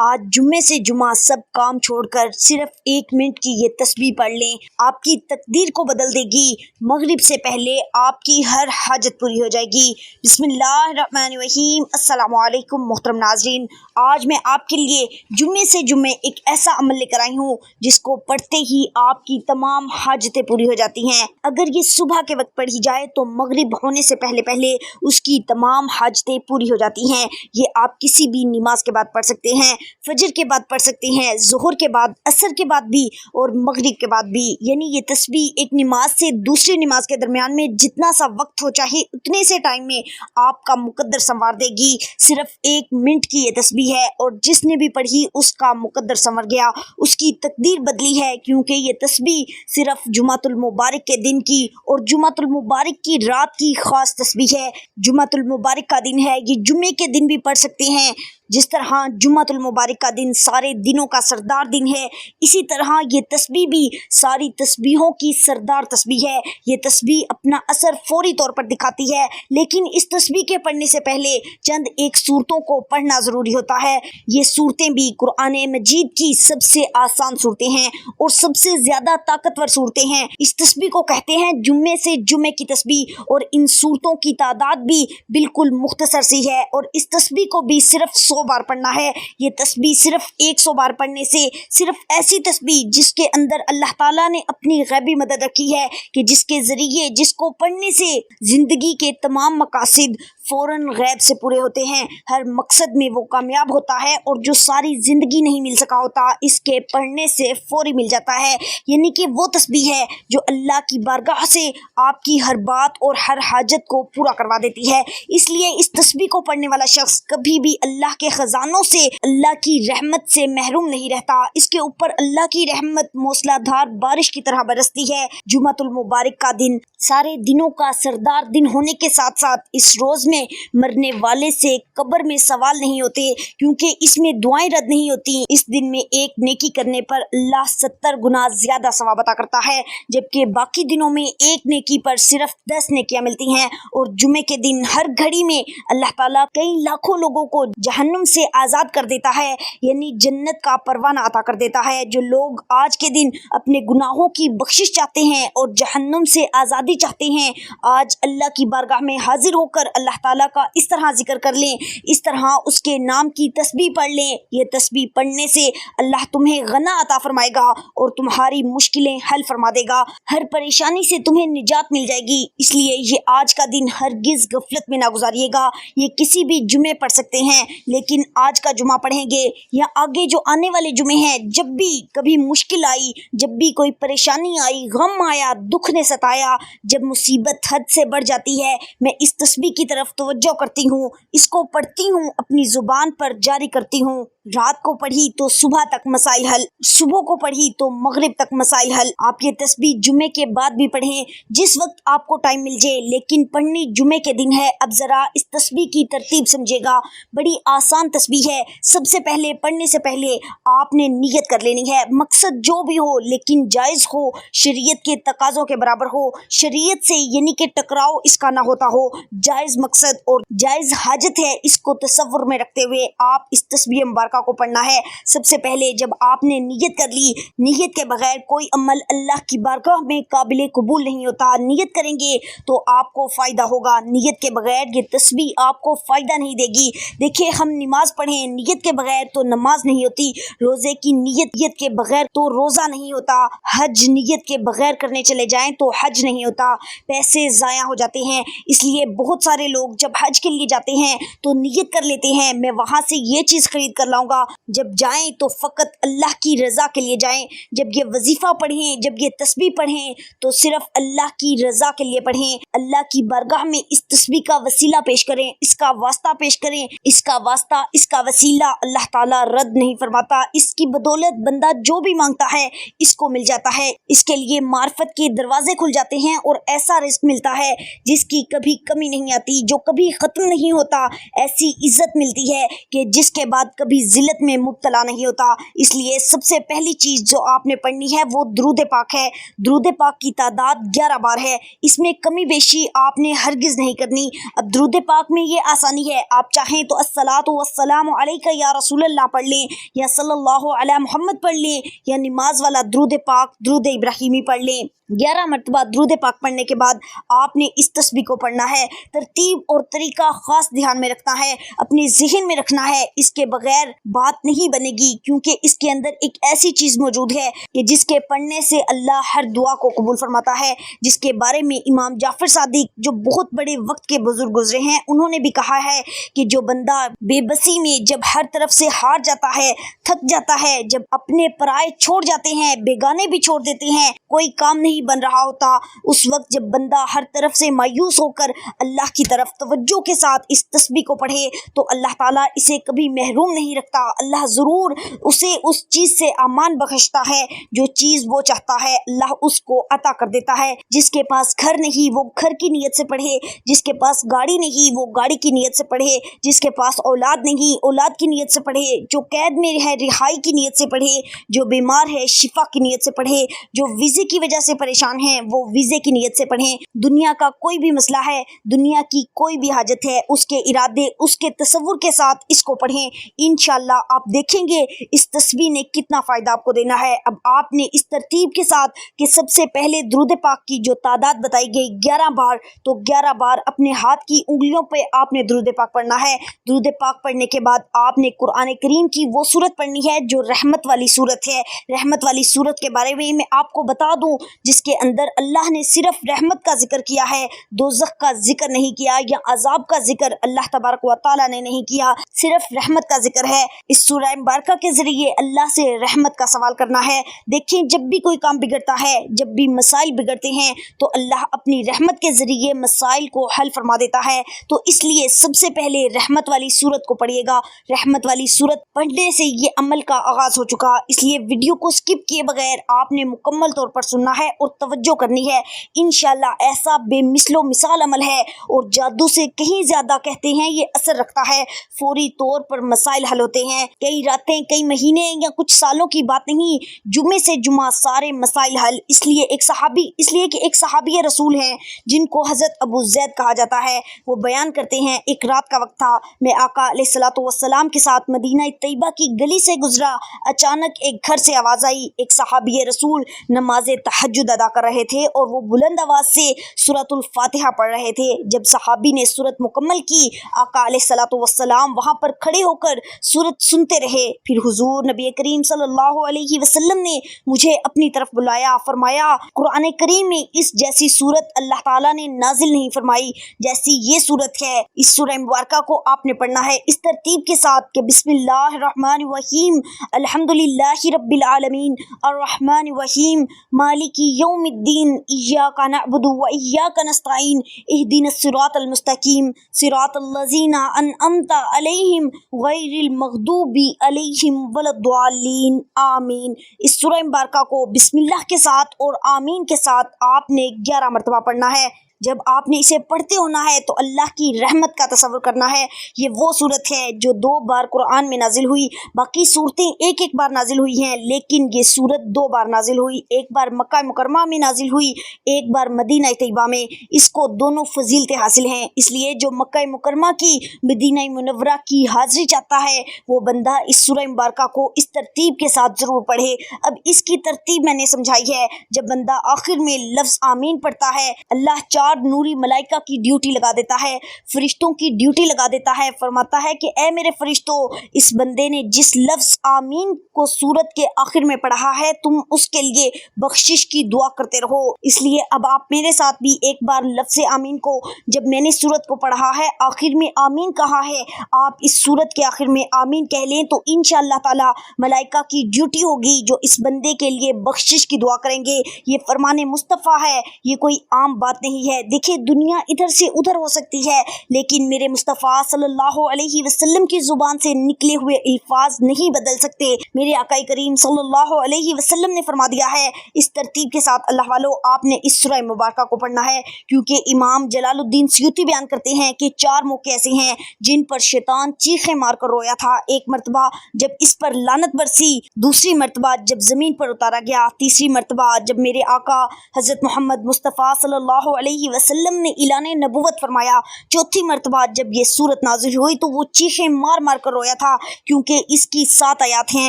آج جمعے سے جمعہ سب کام چھوڑ کر صرف 1 منٹ کی یہ تسبیح پڑھ لیں، آپ کی تقدیر کو بدل دے گی۔ مغرب سے پہلے آپ کی ہر حاجت پوری ہو جائے گی۔ بسم اللہ الرحمن الرحیم۔ السلام علیکم محترم ناظرین، آج میں آپ کے لیے جمعے سے جمعے ایک ایسا عمل لے کر آئی ہوں جس کو پڑھتے ہی آپ کی تمام حاجتیں پوری ہو جاتی ہیں۔ اگر یہ صبح کے وقت پڑھی جائے تو مغرب ہونے سے پہلے پہلے اس کی تمام حاجتیں پوری ہو جاتی ہیں۔ یہ آپ کسی بھی نماز کے بعد پڑھ سکتے ہیں، فجر کے بعد پڑھ سکتے ہیں، ظہر کے بعد، عصر کے بعد بھی اور مغرب کے بعد بھی۔ یعنی یہ تسبیح ایک نماز سے دوسری نماز کے درمیان میں جتنا سا وقت ہو چاہے اتنے سے ٹائم میں آپ کا مقدر سنوار دے گی۔ صرف 1 منٹ کی یہ تسبیح ہے اور جس نے بھی پڑھی اس کا مقدر سنور گیا، اس کی تقدیر بدلی ہے، کیونکہ یہ تسبیح صرف جمعۃ المبارک کے دن کی اور جمعۃ المبارک کی رات کی خاص تسبیح ہے۔ جمعۃ المبارک کا دن ہے، یہ جمعے کے دن بھی پڑھ سکتے ہیں۔ جس طرح جمعۃ المبارک کا دن سارے دنوں کا سردار دن ہے، اسی طرح یہ تسبیح بھی ساری تسبیحوں کی سردار تسبیح ہے۔ یہ تسبیح اپنا اثر فوری طور پر دکھاتی ہے، لیکن اس تسبیح کے پڑھنے سے پہلے چند ایک صورتوں کو پڑھنا ضروری ہوتا ہے۔ یہ صورتیں بھی قرآن مجید کی سب سے آسان صورتیں ہیں اور سب سے زیادہ طاقتور صورتیں ہیں۔ اس تسبیح کو کہتے ہیں جمعے سے جمعے کی تسبیح، اور ان صورتوں کی تعداد بھی بالکل مختصر سی ہے، اور اس تسبیح کو بھی صرف 100 بار پڑھنا ہے۔ یہ تسبیح صرف 100 بار پڑھنے سے، صرف ایسی تسبیح جس کے اندر اللہ تعالیٰ نے اپنی غیبی مدد رکھی ہے کہ جس کے ذریعے، جس کو پڑھنے سے زندگی کے تمام مقاصد فوراً غیب سے پورے ہوتے ہیں، ہر مقصد میں وہ کامیاب ہوتا ہے، اور جو ساری زندگی نہیں مل سکا ہوتا اس کے پڑھنے سے فوری مل جاتا ہے۔ یعنی کہ وہ تسبیح ہے جو اللہ کی بارگاہ سے آپ کی ہر بات اور ہر حاجت کو پورا کروا دیتی ہے۔ اس لیے اس تسبیح کو پڑھنے والا شخص کبھی بھی اللہ کے خزانوں سے، اللہ کی رحمت سے محروم نہیں رہتا۔ اس کے اوپر اللہ کی رحمت موسلا دھار بارش کی طرح برستی ہے۔ جمعۃ المبارک کا دن سارے دنوں کا سردار دن ہونے کے ساتھ ساتھ اس روز میں مرنے والے سے قبر میں سوال نہیں ہوتے، کیونکہ اس میں دعائیں رد نہیں ہوتی۔ اس دن میں ایک نیکی کرنے پر اللہ 70 گنا زیادہ ثواب عطا کرتا ہے، جبکہ باقی دنوں میں ایک نیکی پر صرف 10 نیکیاں ملتی ہیں۔ اور جمعے کے دن ہر گھڑی میں اللہ تعالیٰ کئی لاکھوں لوگوں کو جہنم سے آزاد کر دیتا ہے، یعنی جنت کا پروانہ عطا کر دیتا ہے۔ جو لوگ آج کے دن اپنے گناہوں کی بخشش چاہتے ہیں اور جہنم سے آزادی چاہتے ہیں، آج اللہ کی بارگاہ میں حاضر ہو کر اللہ تعالیٰ کا اس طرح ذکر کر لیں، اس طرح اس کے نام کی تسبیح پڑھ لیں۔ یہ تسبیح پڑھنے سے اللہ تمہیں غنا عطا فرمائے گا اور تمہاری مشکلیں حل فرما دے گا، ہر پریشانی سے تمہیں نجات مل جائے گی۔ اس لیے یہ آج کا دن ہرگز غفلت میں نہ گزاریے گا۔ یہ کسی بھی جمعے پڑھ سکتے ہیں، لیکن آج کا جمعہ پڑھیں گے یا آگے جو آنے والے جمعے ہیں، جب بھی کبھی مشکل آئی، جب بھی کوئی پریشانی آئی، غم آیا، دکھ نے ستایا، جب مصیبت حد سے بڑھ جاتی ہے، میں اس تسبیح کی طرف توجہ کرتی ہوں، اس کو پڑھتی ہوں، اپنی زبان پر جاری کرتی ہوں۔ رات کو پڑھی تو صبح تک مسائل حل، صبح کو پڑھی تو مغرب تک مسائل حل۔ آپ یہ تسبیح جمعے کے بعد بھی پڑھیں، جس وقت آپ کو ٹائم مل جائے، لیکن پڑھنی جمعے کے دن ہے۔ اب ذرا اس تسبیح کی ترتیب سمجھے گا، بڑی آسان تسبیح ہے۔ سب سے پہلے پڑھنے سے پہلے آپ نے نیت کر لینی ہے، مقصد جو بھی ہو لیکن جائز ہو، شریعت کے تقاضوں کے برابر ہو، شریعت سے یعنی کہ ٹکراؤ اس کا نہ ہوتا ہو، جائز مقصد اور جائز حاجت ہے، اس کو تصور میں رکھتے ہوئے آپ اس تسبیح مبارکہ کو پڑھنا ہے۔ سب سے پہلے جب آپ نے نیت کر لی، نیت کے بغیر کوئی عمل اللہ کی بارگاہ میں قابل قبول نہیں ہوتا۔ نیت کریں گے تو آپ کو فائدہ ہوگا، نیت کے بغیر یہ تسبیح آپ کو فائدہ نہیں دے گی۔ دیکھیں، ہم نماز پڑھیں، نیت کے بغیر تو نماز نہیں ہوتی، روزے کی نیت کے بغیر تو روزہ نہیں ہوتا، حج نیت کے بغیر کرنے چلے جائیں تو حج نہیں ہوتا، پیسے ضائع ہو جاتے ہیں۔ اس لیے بہت سارے لوگ جب حج کے لیے جاتے ہیں تو نیت کر لیتے ہیں، میں وہاں سے یہ چیز خرید کر لاؤں گا۔ جب جائیں تو فقط اللہ کی رضا کے لیے جائیں۔ جب یہ وظیفہ پڑھیں، جب یہ تسبیح پڑھیں تو صرف اللہ کی رضا کے لیے پڑھیں۔ اللہ کی بارگاہ میں اس تسبیح کا وسیلہ پیش کریں، اس کا واسطہ پیش کریں۔ اس کا واسطہ، اس کا وسیلہ اللہ تعالیٰ رد نہیں فرماتا۔ اس کی بدولت بندہ جو بھی مانگتا ہے اس کو مل جاتا ہے۔ اس کے لیے معرفت کے دروازے کھل جاتے ہیں اور ایسا رزق ملتا ہے جس کی کبھی کمی نہیں آتی، جو کبھی ختم نہیں ہوتا۔ ایسی عزت ملتی ہے کہ جس کے بعد کبھی ذلت میں مبتلا نہیں ہوتا۔ اس لیے سب سے پہلی چیز جو آپ نے پڑھنی ہے وہ درود پاک ہے۔ درود پاک کی تعداد 11 بار ہے، اس میں کمی بیشی آپ نے ہرگز نہیں کرنی۔ اب درود پاک میں یہ آسانی ہے، آپ چاہیں تو الصلاۃ والسلام علیک یا رسول اللہ پڑھ لیں، یا صلی اللہ علی محمد پڑھ لیں، یا نماز والا درود پاک درود ابراہیمی پڑھ لیں۔ 11 مرتبہ درود پاک پڑھنے کے بعد آپ نے اس تسبیح کو پڑھنا ہے۔ ترتیب اور طریقہ خاص دھیان میں رکھنا ہے، اپنے ذہن میں رکھنا ہے، اس کے بغیر بات نہیں بنے گی، کیونکہ اس کے اندر ایک ایسی چیز موجود ہے کہ جس کے پڑھنے سے اللہ ہر دعا کو قبول فرماتا ہے، جس کے بارے میں امام جعفر صادق جو بہت بڑے وقت کے بزرگ گزرے ہیں انہوں نے بھی کہا ہے کہ جو بندہ بے بسی میں جب ہر طرف سے ہار جاتا ہے، تھک جاتا ہے، جب اپنے پرائے چھوڑ جاتے ہیں، بیگانے بھی چھوڑ دیتے ہیں، کوئی کام نہیں بن رہا ہوتا، اس وقت جب بندہ ہر طرف سے مایوس ہو کر اللہ کی طرف توجہ کے ساتھ اس تسبیح کو پڑھے تو اللہ تعالیٰ اسے کبھی محروم نہیں رکھتا۔ اللہ ضرور اسے اس چیز سے امان بخشتا ہے، جو چیز وہ چاہتا ہے اللہ اس کو عطا کر دیتا ہے۔ جس کے پاس گھر نہیں وہ گھر کی نیت سے پڑھے، جس کے پاس گاڑی نہیں وہ گاڑی کی نیت سے پڑھے، جس کے پاس اولاد نہیں اولاد کی نیت سے پڑھے، جو قید میں ہے رہائی کی نیت سے پڑھے، جو بیمار ہے شفا کی نیت سے پڑھے، جو ویزے کی وجہ سے پریشان ہیں وہ ویزے کی نیت سے پڑھیں۔ دنیا کا کوئی بھی مسئلہ ہے، دنیا کی کوئی بھی حاجت ہے، اس کے ارادے اس کے تصور کے ساتھ اس کو پڑھیں، انشاءاللہ آپ دیکھیں گے اس تسبیح نے کتنا فائدہ آپ کو دینا ہے۔ اب آپ نے اس ترتیب کے ساتھ کہ سب سے پہلے درود پاک کی جو تعداد بتائی گئی 11 بار، تو 11 بار اپنے ہاتھ کی انگلیوں پہ آپ نے درود پاک پڑھنا ہے۔ درود پاک پڑھنے کے بعد آپ نے قرآن کریم کی وہ سورت پڑھنی ہے جو رحمت والی سورت ہے۔ رحمت والی سورت کے بارے میں آپ کو بتا دوں، جس کے اندر اللہ نے صرف رحمت کا ذکر کیا ہے، دوزخ کا ذکر نہیں کیا یا عذاب کا ذکر اللہ تبارک و تعالیٰ نے نہیں کیا، صرف رحمت کا ذکر ہے۔ اس سورہ مبارکہ کے ذریعے اللہ سے رحمت کا سوال کرنا ہے۔ دیکھیں جب بھی کوئی کام بگڑتا ہے، جب بھی مسائل بگڑتے ہیں تو اللہ اپنی رحمت کے ذریعے مسائل کو حل فرما دیتا ہے، تو اس لیے سب سے پہلے رحمت والی سورت کو پڑھیے گا۔ رحمت والی سورت پڑھنے سے یہ عمل کا آغاز ہو چکا، اس لیے ویڈیو کو سکپ کیے بغیر آپ نے مکمل طور پر سننا ہے اور توجہ کرنی ہے۔ انشاءاللہ ایسا بے مثل و مثال عمل ہے اور جادو سے کہیں زیادہ کہتے ہیں یہ اثر رکھتا ہے، فوری طور پر مسائل حل ہوتے ہیں، کئی راتیں کئی مہینے یا کچھ سالوں کی بات نہیں، جمعے سے جمعہ سارے مسائل حل۔ اس لیے کہ ایک صحابی رسول ہیں جن کو حضرت ابو زید کہا جاتا ہے، وہ بیان کرتے ہیں ایک رات کا وقت تھا، میں آقا علیہ الصلوۃ والسلام کے ساتھ مدینہ طیبہ کی گلی سے گزرا، اچانک ایک گھر سے آواز آئی، ایک صحابی رسول نماز تہجد ادا کر رہے تھے اور وہ بلند آواز سے سورۃ الفاتحہ پڑھ رہے تھے۔ جب صحابی نے سورت مکمل کی، آقا علیہ الصلوۃ والسلام وہاں پر کھڑے ہو کر سورت سنتے رہے۔ پھر حضور نبی کریم صلی اللہ علیہ وسلم نے مجھے اپنی طرف بلایا، فرمایا قرآن کریم میں اس جیسی سورت اللہ تعالیٰ نے نازل نہیں فرمائی جیسی یہ سورت ہے۔ اس سورہ مبارکہ کو آپ نے پڑھنا ہے اس ترتیب کے ساتھ کہ بسم اللہ الرحمن الرحیم، الحمدللہ رب العالمین، الرحمن الرحیم، مالک یوم الدین، ایاک نعبد و ایاک نستعین، اہدنا الصراط المستقیم، صراط الذین انعمت علیہم غیر المغضوب علیہم ولا الضالین، آمین۔ اس سورہ مبارکہ کو بسم اللہ کے ساتھ اور آمین کے ساتھ آپ نے 11 مرتبہ پڑھنا ہے۔ جب آپ نے اسے پڑھتے ہونا ہے تو اللہ کی رحمت کا تصور کرنا ہے۔ یہ وہ صورت ہے جو 2 بار قرآن میں نازل ہوئی، باقی صورتیں ایک بار نازل ہوئی ہیں، لیکن یہ صورت 2 بار نازل ہوئی، ایک بار مکہ مکرمہ میں نازل ہوئی، ایک بار مدینہ طیبہ میں۔ اس کو دونوں فضیلتیں حاصل ہیں، اس لیے جو مکہ مکرمہ کی مدینہ منورہ کی حاضری چاہتا ہے وہ بندہ اس سورہ مبارکہ کو اس ترتیب کے ساتھ ضرور پڑھے۔ اب اس کی ترتیب میں نے سمجھائی ہے۔ جب بندہ آخر میں لفظ آمین پڑھتا ہے، اللہ 4 نوری ملائکہ کی ڈیوٹی لگا دیتا ہے، فرشتوں کی ڈیوٹی لگا دیتا ہے، فرماتا ہے کہ اے میرے فرشتوں، اس بندے نے جس لفظ آمین کو سورت کے آخر میں پڑھا ہے تم اس کے لیے بخشش کی دعا کرتے رہو۔ اس لیے اب آپ میرے ساتھ بھی ایک بار لفظ آمین کو، جب میں نے سورت کو پڑھا ہے آخر میں آمین کہا ہے، آپ اس سورت کے آخر میں آمین کہہ لیں تو انشاءاللہ تعالی ملائکہ کی ڈیوٹی ہوگی جو اس بندے کے لیے بخشش کی دعا کریں گے۔ یہ فرمان مصطفیٰ ہے، یہ کوئی عام بات نہیں ہے۔ دیکھیں دنیا ادھر سے ادھر ہو سکتی ہے لیکن میرے مصطفیٰ صلی اللہ علیہ وسلم کی زبان سے نکلے ہوئے الفاظ نہیں بدل سکتے۔ میرے آقا کریم صلی اللہ علیہ وسلم نے فرما دیا ہے، اس ترتیب کے ساتھ اللہ والو آپ نے اس سورہ مبارکہ کو پڑھنا ہے، کیونکہ امام جلال الدین سیوطی بیان کرتے ہیں کہ 4 موقع ایسے ہیں جن پر شیطان چیخیں مار کر رویا تھا۔ ایک مرتبہ جب اس پر لعنت برسی، دوسری مرتبہ جب زمین پر اتارا گیا، تیسری مرتبہ جب میرے آقا حضرت محمد مصطفیٰ صلی اللہ علیہ وسلم نے اعلان نبوت فرمایا، چوتھی مرتبہ جب یہ سورت نازل ہوئی تو وہ چیخیں مار مار کر رویا تھا، کیونکہ اس کی 7 آیات ہیں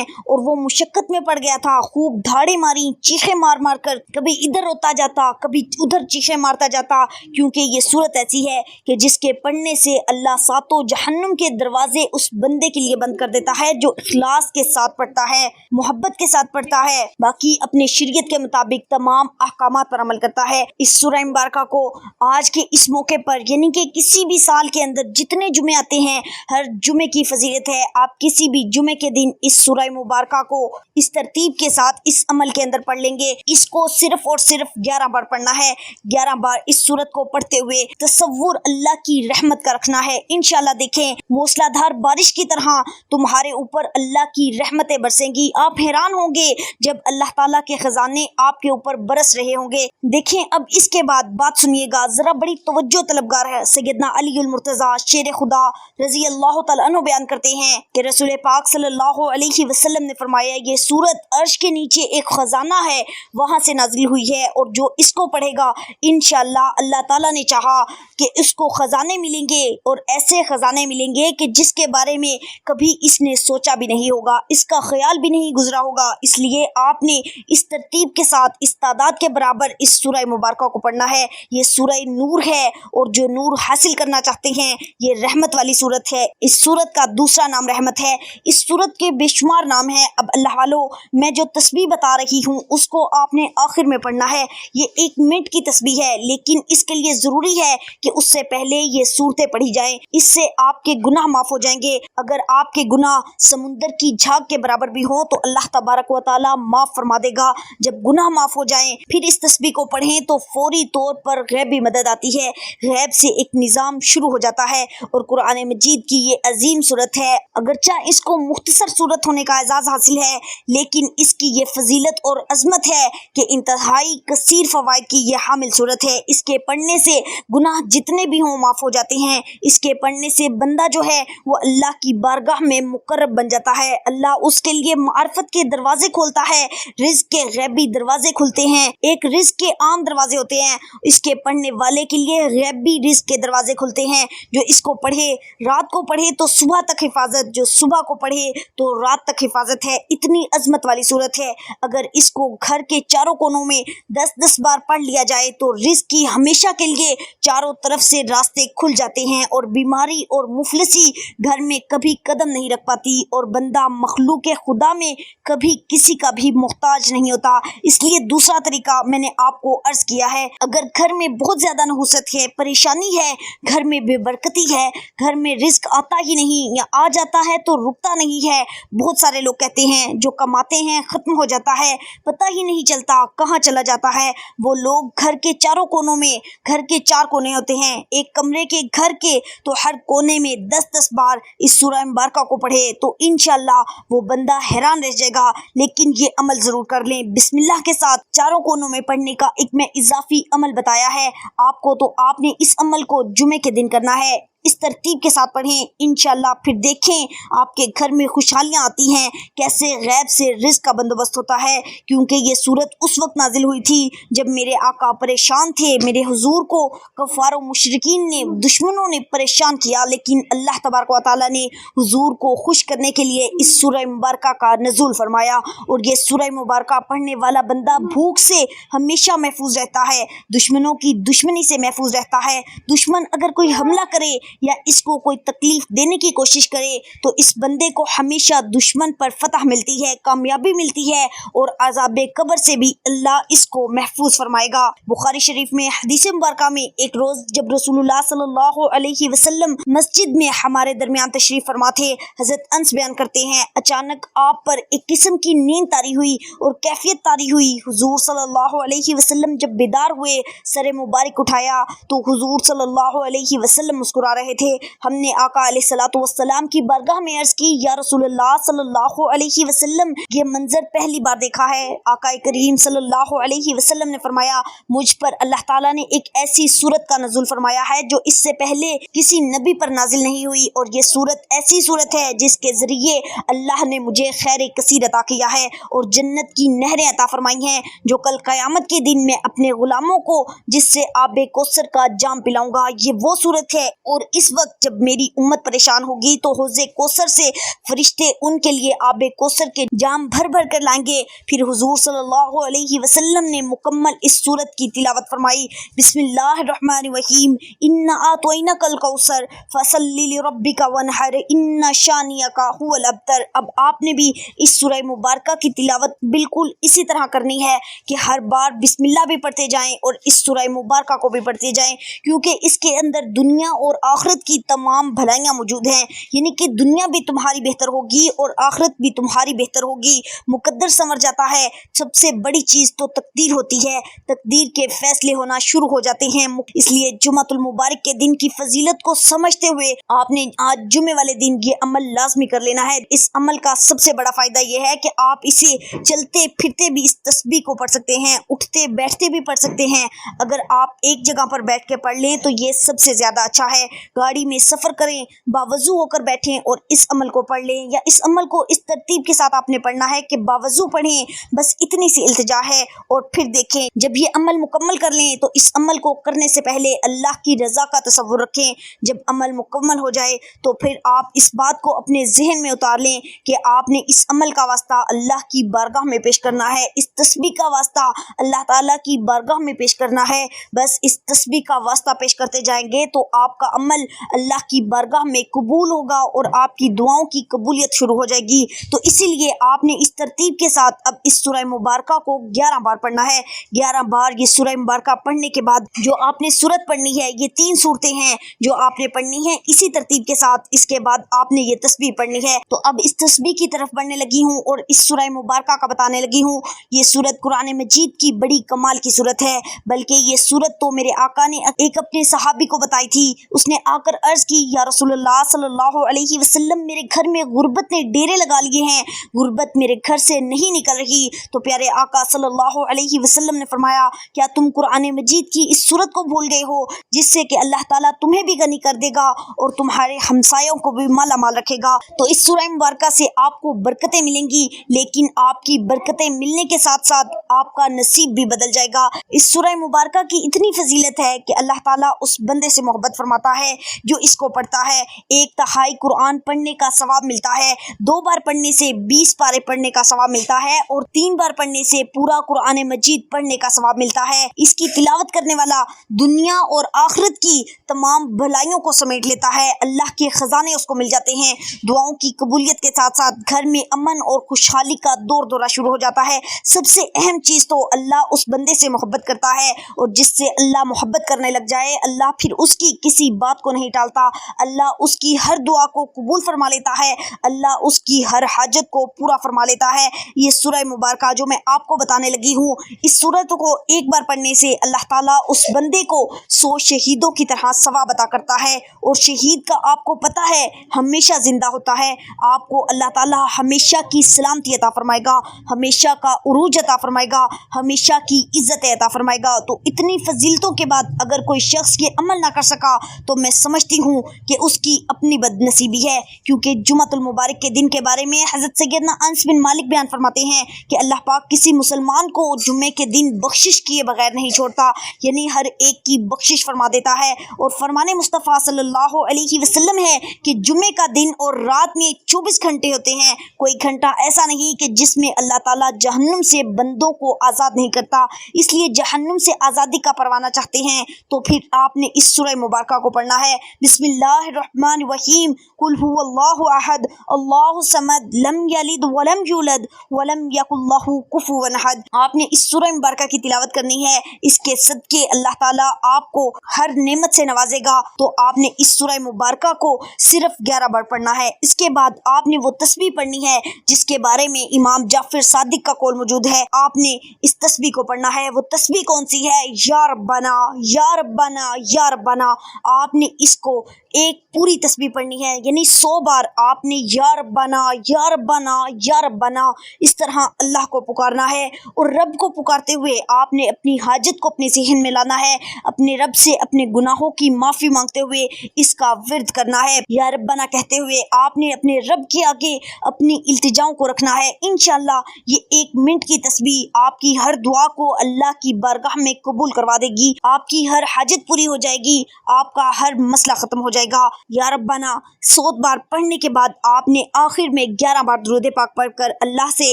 اور وہ مشقت میں پڑ گیا تھا، خوب دھاڑیں ماری، چیخیں مار مار کر کبھی ادھر روتا جاتا، کبھی ادھر چیخیں مارتا جاتا، کیونکہ یہ سورت ایسی ہے کہ جس کے پڑھنے سے اللہ 7 جہنم کے دروازے اس بندے کے لیے بند کر دیتا ہے جو اخلاص کے ساتھ پڑھتا ہے، محبت کے ساتھ پڑھتا ہے، باقی اپنے شریعت کے مطابق تمام احکامات پر عمل کرتا ہے۔ اس سورہ مبارکہ کو آج کے اس موقع پر یعنی کہ کسی بھی سال کے اندر جتنے جمعے آتے ہیں ہر جمعے کی فضیلت ہے، آپ کسی بھی جمعے کے دن اس سورہ مبارکہ کو اس ترتیب کے ساتھ اس عمل کے اندر پڑھ لیں گے۔ اس کو صرف اور صرف 11 بار پڑھنا ہے، 11 بار اس سورت کو پڑھتے ہوئے تصور اللہ کی رحمت کا رکھنا ہے۔ انشاءاللہ دیکھیں موسلا دھار بارش کی طرح تمہارے اوپر اللہ کی رحمتیں برسیں گی، آپ حیران ہوں گے جب اللہ تعالیٰ کے خزانے آپ کے اوپر برس رہے ہوں گے۔ دیکھیں اب اس کے بعد بات سنیے گا، ذرا بڑی توجہ طلبگار ہے۔ سیدنا علی المرتضیٰ شیر خدا رضی اللہ تعالیٰ عنہ بیان کرتے ہیں کہ رسول پاک صلی اللہ علیہ وسلم نے فرمایا، یہ سورت عرش کے نیچے ایک خزانہ ہے، وہاں سے نازل ہوئی ہے، اور جو اس کو پڑھے گا انشاءاللہ اللہ تعالیٰ نے چاہا کہ اس کو خزانے ملیں گے، اور ایسے خزانے ملیں گے کہ جس کے بارے میں کبھی اس نے سوچا بھی نہیں ہوگا، اس کا خیال بھی نہیں گزرا ہوگا۔ اس لیے آپ نے اس ترتیب کے ساتھ اس تعداد کے برابر اس سورہ مبارکہ کو پڑھنا ہے۔ یہ سورہ نور ہے، اور جو نور حاصل کرنا چاہتے ہیں یہ رحمت والی سورت ہے۔ اس سورت کا دوسرا نام رحمت ہے۔ اس سورت کے بے شمار نام ہیں۔ اب اللہ والو میں جو تسبیح بتا رہی ہوں اس کو آپ نے آخر میں پڑھنا ہے۔ یہ 1 منٹ کی تسبیح ہے، لیکن اس کے لیے ضروری ہے کہ اس سے پہلے یہ سورتیں پڑھی جائیں، اس سے آپ کے گناہ معاف ہو جائیں گے۔ اگر آپ کے گناہ سمندر کی جھاگ کے برابر بھی ہوں تو اللہ تبارک و تعالیٰ معاف فرما دے گا۔ جب گناہ معاف ہو جائیں پھر اس تسبیح کو پڑھیں تو فوری طور پر غیبی مدد آتی ہے، غیب سے ایک نظام شروع ہو جاتا ہے، اور قرآن مجید کی یہ عظیم سورت ہے، اگرچہ اس کو مختصر سورت ہونے کا اعزاز حاصل ہے لیکن اس کی یہ فضیلت اور عظمت ہے کہ انتہائی کثیر فوائد کی یہ حامل سورت ہے۔ اس کے پڑھنے سے گناہ جتنے بھی ہوں معاف ہو جاتے ہیں، اس کے پڑھنے سے بندہ جو ہے وہ اللہ کی بارگاہ میں مقرب بن جاتا ہے، اللہ اس کے لیے معرفت کے دروازے کھولتا ہے، رزق کے غیبی دروازے کھلتے ہیں۔ ایک رزق کے عام دروازے ہوتے ہیں، اس کے پڑھنے والے کے لیے غیبی رزق کے دروازے کھلتے ہیں۔ جو اس کو پڑھے رات کو پڑھے تو صبح تک حفاظت، جو صبح کو پڑھے تو رات تک حفاظت ہے، اتنی عظمت والی صورت ہے۔ اگر اس کو گھر کے چاروں کونوں میں 10 بار پڑھ لیا جائے تو رزق کی ہمیشہ کے لیے چاروں طرف سے راستے کھل جاتے ہیں، اور بیماری اور مفلسی گھر میں کبھی قدم نہیں رکھ پاتی، اور بندہ مخلوق خدا میں کبھی کسی کا بھی محتاج نہیں ہوتا۔ اس لیے دوسرا طریقہ میں نے آپ کو عرض کیا ہے، اگر گھر میں بہت زیادہ نحوست ہے، پریشانی ہے، گھر میں بے برکتی ہے، گھر میں رزق آتا ہی نہیں یا آ جاتا ہے تو رکتا نہیں ہے، بہت سارے لوگ کہتے ہیں جو کماتے ہیں ختم ہو جاتا ہے، پتہ ہی نہیں چلتا کہاں چلا جاتا ہے، وہ لوگ گھر کے چاروں کونوں میں، گھر کے 4 کونے ہوتے ہیں، ایک کمرے کے گھر کے، تو ہر کونے میں 10 بار اس سورہ مبارکہ کو پڑھے تو انشاءاللہ وہ بندہ حیران رہ جائے گا۔ لیکن یہ عمل ضرور کر لیں، بسم اللہ کے ساتھ چاروں کونوں میں پڑھنے کا ایک میں اضافی عمل بتایا ہے آپ کو، تو آپ نے اس عمل کو جمعے کے دن کرنا ہے، اس ترتیب کے ساتھ پڑھیں انشاءاللہ، پھر دیکھیں آپ کے گھر میں خوشحالیاں آتی ہیں، کیسے غیب سے رزق کا بندوبست ہوتا ہے، کیونکہ یہ سورت اس وقت نازل ہوئی تھی جب میرے آقا پریشان تھے، میرے حضور کو کفار و مشرکین نے، دشمنوں نے پریشان کیا، لیکن اللہ تبارک و تعالیٰ نے حضور کو خوش کرنے کے لیے اس سورہ مبارکہ کا نزول فرمایا، اور یہ سورہ مبارکہ پڑھنے والا بندہ بھوک سے ہمیشہ محفوظ رہتا ہے، دشمنوں کی دشمنی سے محفوظ رہتا ہے، دشمن اگر کوئی حملہ کرے یا اس کو کوئی تکلیف دینے کی کوشش کرے تو اس بندے کو ہمیشہ دشمن پر فتح ملتی ہے، کامیابی ملتی ہے، اور عذاب قبر سے بھی اللہ اس کو محفوظ فرمائے گا۔ بخاری شریف میں حدیث مبارکہ میں ایک روز جب رسول اللہ صلی اللہ علیہ وسلم مسجد میں ہمارے درمیان تشریف فرما تھے، حضرت انس بیان کرتے ہیں اچانک آپ پر ایک قسم کی نیند طاری ہوئی اور کیفیت طاری ہوئی۔ حضور صلی اللہ علیہ وسلم جب بیدار ہوئے، سر مبارک اٹھایا تو حضور صلی اللہ علیہ وسلم مسکرا رہے تھے۔ ہم نے آقا علیہ الصلوۃ والسلام کی بارگاہ میں عرض کی، یا رسول اللہ صلی اللہ علیہ وسلم، یہ منظر پہلی بار دیکھا ہے۔ آقا کریم صلی اللہ علیہ وسلم نے فرمایا، مجھ پر اللہ تعالیٰ نے ایک ایسی صورت کا نزول فرمایا ہے جو اس سے پہلے کسی نبی پر نازل نہیں ہوئی، اور یہ صورت ایسی صورت ہے جس کے ذریعے اللہ نے مجھے خیر کثیر عطا کیا ہے اور جنت کی نہریں عطا فرمائی ہیں، جو کل قیامت کے دن میں اپنے غلاموں کو جس سے آب کوثر کا جام پلاؤں گا۔ یہ وہ صورت ہے، اور اس وقت جب میری امت پریشان ہوگی تو حوض کوثر سے فرشتے ان کے لیے آب کوثر کے جام بھر بھر کر لائیں گے۔ پھر حضور صلی اللہ علیہ وسلم نے مکمل اس صورت کی تلاوت فرمائی، بسم اللہ الرحمن الرحیم، انا اعطیناک الکوثر فصلی لربک وانحر ان شانئک ھو الابتر۔ اب آپ نے بھی اس سورہ مبارکہ کی تلاوت بالکل اسی طرح کرنی ہے کہ ہر بار بسم اللہ بھی پڑھتے جائیں اور اس سورہ مبارکہ کو بھی پڑھتے جائیں، کیونکہ اس کے اندر دنیا اور آخرت کی تمام بھلائیاں موجود ہیں، یعنی کہ دنیا بھی تمہاری بہتر ہوگی اور آخرت بھی تمہاری بہتر ہوگی۔ مقدر سنور جاتا ہے، سب سے بڑی چیز تو تقدیر ہوتی ہے، تقدیر کے فیصلے ہونا شروع ہو جاتے ہیں۔ اس لیے جمعۃ المبارک کے دن کی فضیلت کو سمجھتے ہوئے آپ نے آج جمعے والے دن یہ عمل لازمی کر لینا ہے۔ اس عمل کا سب سے بڑا فائدہ یہ ہے کہ آپ اسے چلتے پھرتے بھی اس تسبیح کو پڑھ سکتے ہیں، اٹھتے بیٹھتے بھی پڑھ سکتے ہیں۔ اگر آپ ایک جگہ پر بیٹھ کے پڑھ لیں تو یہ سب سے زیادہ اچھا ہے۔ گاڑی میں سفر کریں، باوضو ہو کر بیٹھیں اور اس عمل کو پڑھ لیں، یا اس عمل کو اس ترتیب کے ساتھ آپ نے پڑھنا ہے کہ باوضو پڑھیں، بس اتنی سی التجا ہے، اور پھر دیکھیں جب یہ عمل مکمل کر لیں تو اس عمل کو کرنے سے پہلے اللہ کی رضا کا تصور رکھیں۔ جب عمل مکمل ہو جائے تو پھر آپ اس بات کو اپنے ذہن میں اتار لیں کہ آپ نے اس عمل کا واسطہ اللہ کی بارگاہ میں پیش کرنا ہے، اس تسبیح کا واسطہ اللہ تعالیٰ کی بارگاہ میں پیش کرنا ہے۔ بس اس تسبیح کا واسطہ پیش کرتے جائیں گے تو آپ کا عمل اللہ کی بارگاہ میں قبول ہوگا اور آپ کی دعاؤں کی قبولیت شروع ہو جائے گی۔ تو اسی لیے آپ نے اس ترتیب کے ساتھ اب اس سورہ مبارکہ کو 11 بار پڑھنا ہے۔ 11 بار یہ سورہ مبارکہ پڑھنے کے بعد جو آپ نے سورت پڑھنی ہے، یہ 3 سورتیں ہیں جو آپ نے پڑھنی ہیں اسی ترتیب کے ساتھ۔ اس کے بعد آپ نے یہ تسبیح پڑھنی ہے۔ تو اب اس تسبیح کی طرف بڑھنے لگی ہوں اور اس سورہ مبارکہ کا بتانے لگی ہوں۔ یہ سورت قرآن مجید کی بڑی کمال کی سورت ہے، بلکہ یہ سورت تو میرے آقا نے ایک اپنے صحابی کو بتائی تھی۔ اس نے آ کر عرض کی، یا رسول اللہ صلی اللہ علیہ وسلم، میرے گھر میں غربت نے ڈیرے لگا لیے ہیں، غربت میرے گھر سے نہیں نکل رہی۔ تو پیارے آقا صلی اللہ علیہ وسلم نے فرمایا، کیا تم قرآن مجید کی اس سورت کو بھول گئے ہو جس سے کہ اللہ تعالیٰ تمہیں بھی غنی کر دے گا اور تمہارے ہمسایوں کو بھی مالا مال رکھے گا؟ تو اس سورہ مبارکہ سے آپ کو برکتیں ملیں گی، لیکن آپ کی برکتیں ملنے کے ساتھ ساتھ آپ کا نصیب بھی بدل جائے گا۔ اس سورہ مبارکہ کی اتنی فضیلت ہے کہ اللہ تعالیٰ اس بندے سے محبت فرماتا ہے جو اس کو پڑھتا ہے۔ 1/3 قرآن پڑھنے کا ثواب ملتا ہے، 2 بار پڑھنے سے 20 پارے پڑھنے کا ثواب ملتا ہے، اور 3 بار پڑھنے سے پورا قرآن مجید پڑھنے کا ثواب ملتا ہے۔ اس کی تلاوت کرنے والا دنیا اور آخرت کی تمام بھلائیوں کو سمیٹ لیتا ہے، اللہ کے خزانے اس کو مل جاتے ہیں۔ دعاؤں کی قبولیت کے ساتھ ساتھ گھر میں امن اور خوشحالی کا دور دورہ شروع ہو جاتا ہے۔ سب سے اہم چیز تو اللہ اس بندے سے محبت کرتا ہے، اور جس سے اللہ محبت کرنے لگ جائے، اللہ پھر اس کی کسی بات کو نہیں ٹالتا، اللہ اس کی ہر دعا کو قبول فرما لیتا ہے، اللہ اس کی ہر حاجت کو پورا فرما لیتا ہے۔ یہ سورہ مبارکہ جو میں آپ کو بتانے لگی ہوں، اس سورت کو ایک بار پڑھنے سے اللہ تعالیٰ اس بندے کو 100 شہیدوں کی طرح ثواب عطا کرتا ہے، اور شہید کا آپ کو پتہ ہے ہمیشہ زندہ ہوتا ہے۔ آپ کو اللہ تعالیٰ ہمیشہ کی سلامتی عطا فرمائے گا، ہمیشہ کا عروج عطا فرمائے گا، ہمیشہ کی عزت عطا فرمائے گا۔ تو اتنی فضیلتوں کے بعد اگر کوئی شخص یہ عمل نہ کر سکا تو میں سمجھتی ہوں کہ اس کی اپنی بد نصیبی ہے، کیونکہ جمعۃ المبارک کے دن کے بارے میں حضرت سیدنا انس بن مالک بیان فرماتے ہیں کہ اللہ پاک کسی مسلمان کو جمعے کے دن بخشش کیے بغیر نہیں چھوڑتا، یعنی ہر ایک کی بخشش فرما دیتا ہے۔ اور فرمان مصطفیٰ صلی اللہ علیہ وسلم ہے کہ جمعے کا دن اور رات میں 24 گھنٹے ہوتے ہیں، کوئی گھنٹہ ایسا نہیں کہ جس میں اللہ تعالیٰ جہنم سے بندوں کو آزاد نہیں کرتا۔ اس لیے جہنم سے آزادی کا پروانہ چاہتے ہیں تو پھر آپ نے اس سورہ مبارکہ کو پڑھنا ہے بسم اللہ الرحمن الرحیم قل هو اللہ احد اللہ الصمد لم یلد ولم یولد ولم یکن لہ کفوا احد۔ آپ نے اس سورہ مبارکہ کی تلاوت کرنی ہے، اس کے صدقے اللہ تعالیٰ آپ کو ہر نعمت سے نوازے گا۔ تو آپ نے اس سورہ مبارکہ کو صرف 11 بار پڑھنا ہے۔ اس کے بعد آپ نے وہ تسبیح پڑھنی ہے جس کے بارے میں امام جعفر صادق کا قول موجود ہے۔ آپ نے اس تسبیح کو پڑھنا ہے۔ وہ تسبیح کون سی ہے؟ یا ربنا یا ربنا یا ربنا۔ آپ نے اس کو ایک پوری تسبیح پڑھنی ہے، یعنی 100 بار آپ نے یا ربنا یا ربنا یا ربنا اس طرح اللہ کو پکارنا ہے، اور رب کو پکارتے ہوئے آپ نے اپنی حاجت کو اپنے ذہن میں لانا ہے، اپنے رب سے اپنے گناہوں کی معافی مانگتے ہوئے اس کا ورد کرنا ہے۔ یا ربنا کہتے ہوئے آپ نے اپنے رب کے آگے اپنی التجاؤں کو رکھنا ہے۔ انشاءاللہ یہ 1 منٹ کی تسبیح آپ کی ہر دعا کو اللہ کی بارگاہ میں قبول کروا دے گی، آپ کی ہر حاجت پوری ہو جائے گی، آپ کا ہر مسئلہ ختم ہو جائے گا۔ یا ربنا 100 بار پڑھنے کے بعد آپ نے آخر میں 11 بار درود پاک پڑھ کر اللہ سے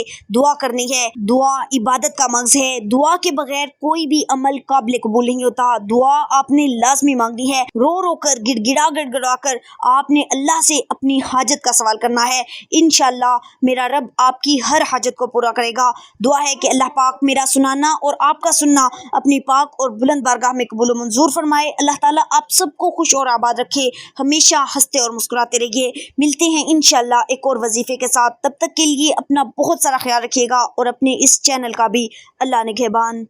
دعا کرنی ہے۔ دعا عبادت کا مغز ہے، دعا کے بغیر کوئی بھی عمل قابل قبول نہیں ہوتا۔ دعا آپ نے لازمی مانگنی ہے، رو رو کر گڑ گڑا کر آپ نے اللہ سے اپنی حاجت کا سوال کرنا ہے۔ انشاءاللہ میرا رب آپ کی ہر حاجت کو پورا کرے گا۔ دعا ہے کہ اللہ پاک میرا سنانا اور آپ کا سننا اپنی پاک اور بلند بارگاہ میں قبول و منظور فرمائے۔ اللہ تعالیٰ آپ سب کو خوش اور آباد رکھے، ہمیشہ ہنستے اور مسکراتے رہیے۔ ملتے ہیں انشاءاللہ ایک اور وظیفے کے ساتھ، تب تک کے لیے اپنا بہت سارا خیال رکھیے گا اور اپنے اس چینل کا بھی اللہ نگہبان۔